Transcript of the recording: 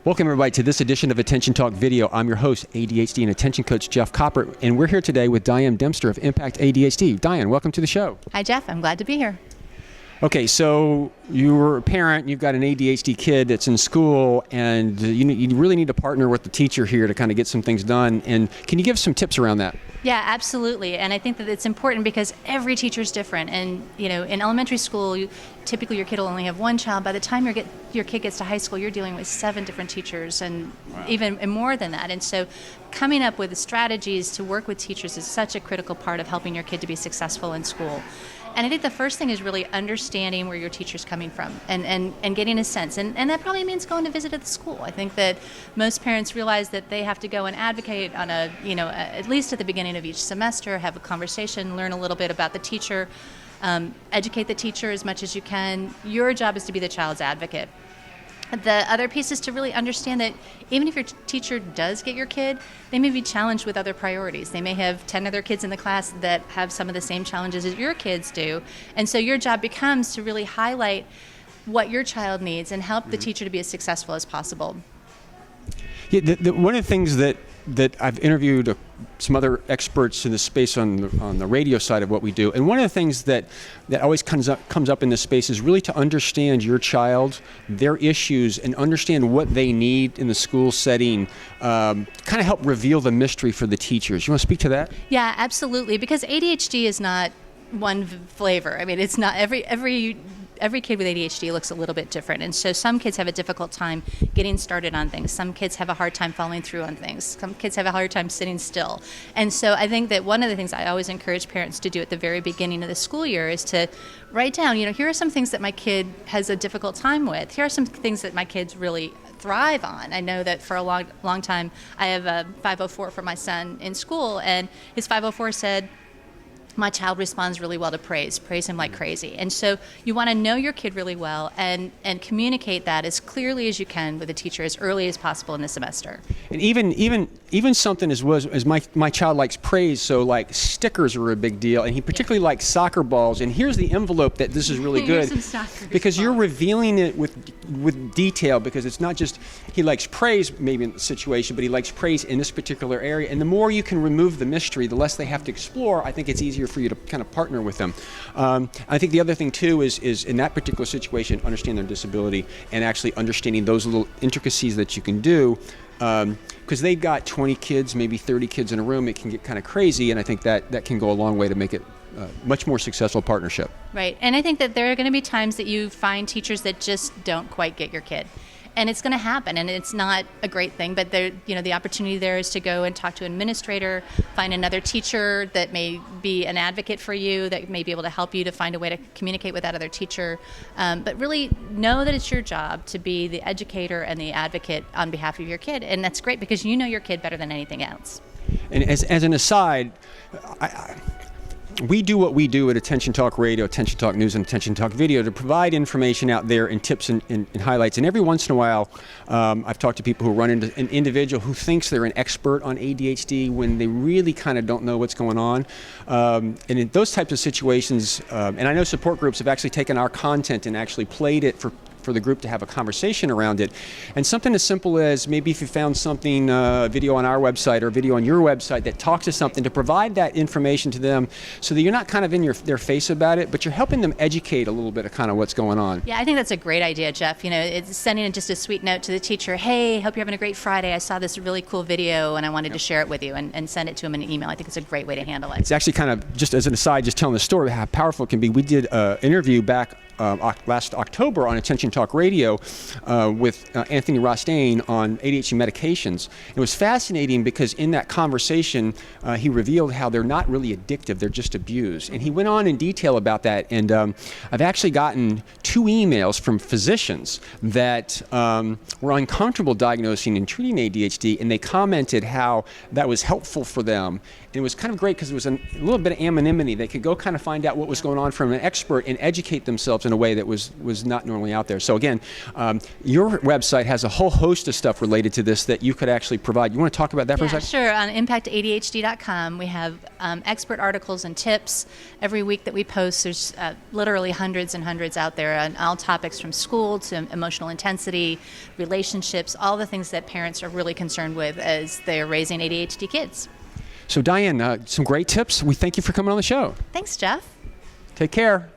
Welcome everybody to this edition of Attention Talk Video. I'm your host, ADHD and Attention Coach Jeff Copper, and we're here today with Diane Dempster of Impact ADHD. Diane, welcome to the show. Hi Jeff, I'm glad to be here. Okay, so you're a parent, you've got an ADHD kid that's in school, and you really need to partner with the teacher here to kind of get some things done. And can you give some tips around that? Yeah, absolutely. And I think that it's important because every teacher is different. And in elementary school, typically your kid will only have one child. By the time your kid gets to high school, you're dealing with 7 different teachers and even more than that. And so coming up with strategies to work with teachers is such a critical part of helping your kid to be successful in school. And I think the first thing is really understanding where your teacher's coming from and getting a sense. And that probably means going to visit at the school. I think that most parents realize that they have to go and advocate on at least at the beginning of each semester, have a conversation, learn a little bit about the teacher, educate the teacher as much as you can. Your job is to be the child's advocate. The other piece is to really understand that even if your teacher does get your kid, they may be challenged with other priorities. They may have 10 other kids in the class that have some of the same challenges as your kids do. And so your job becomes to really highlight what your child needs and help the teacher to be as successful as possible. Yeah, one of the things that I've interviewed some other experts in this space on the radio side of what we do, and one of the things that always comes up in this space is really to understand your child, their issues, and understand what they need in the school setting, kind of help reveal the mystery for the teachers. You want to speak to that? Yeah, absolutely, because ADHD is not one flavor. I mean, it's not every kid with ADHD looks a little bit different. And so some kids have a difficult time getting started on things. Some kids have a hard time following through on things. Some kids have a hard time sitting still. And so I think that one of the things I always encourage parents to do at the very beginning of the school year is to write down, here are some things that my kid has a difficult time with. Here are some things that my kids really thrive on. I know that for a long time, I have a 504 for my son in school, and his 504 said, my child responds really well to praise him like crazy. And so you want to know your kid really well and communicate that as clearly as you can with the teacher as early as possible in the semester. And even something as my child likes praise, so like stickers are a big deal, and he particularly likes soccer balls. And here's the envelope that this is really good because you're revealing it with detail, because it's not just he likes praise maybe in the situation, but he likes praise in this particular area. And the more you can remove the mystery, the less they have to explore. I think it's easier for you to kind of partner with them. I think the other thing too is in that particular situation, understand their disability and actually understanding those little intricacies that you can do, because they've got 20 kids, maybe 30 kids in a room. It can get kind of crazy, and I think that can go a long way to make it much more successful partnership. Right, and I think that there are going to be times that you find teachers that just don't quite get your kid. And it's going to happen, and it's not a great thing, but the opportunity there is to go and talk to an administrator, find another teacher that may be an advocate for you, that may be able to help you to find a way to communicate with that other teacher. But really know that it's your job to be the educator and the advocate on behalf of your kid, and that's great because you know your kid better than anything else. And as an aside, we do what we do at Attention Talk Radio, Attention Talk News, and Attention Talk Video to provide information out there and tips and highlights. And every once in a while, I've talked to people who run into an individual who thinks they're an expert on ADHD when they really kind of don't know what's going on. And in those types of situations, and I know support groups have actually taken our content and actually played it for the group to have a conversation around it. And something as simple as maybe if you found something, a video on our website or a video on your website that talks to something, to provide that information to them so that you're not kind of in their face about it, but you're helping them educate a little bit of kind of what's going on. Yeah, I think that's a great idea, Jeff. It's sending just a sweet note to the teacher, hey, hope you're having a great Friday. I saw this really cool video and I wanted to share it with you, and send it to them in an email. I think it's a great way to handle it. It's actually kind of, just as an aside, just telling the story how powerful it can be. We did an interview back last October on Attention Talk Radio with Anthony Rostain on ADHD medications. It was fascinating because in that conversation, he revealed how they're not really addictive, they're just abused. And he went on in detail about that. And I've actually gotten 2 emails from physicians that were uncomfortable diagnosing and treating ADHD, and they commented how that was helpful for them. And it was kind of great because it was a little bit of anonymity. They could go kind of find out what was going on from an expert and educate themselves in a way that was not normally out there. So again, your website has a whole host of stuff related to this that you could actually provide. You want to talk about that for a second? Sure. On impactadhd.com, we have expert articles and tips every week that we post. There's literally hundreds and hundreds out there on all topics from school to emotional intensity, relationships, all the things that parents are really concerned with as they're raising ADHD kids. So Diane, some great tips. We thank you for coming on the show. Thanks, Jeff. Take care.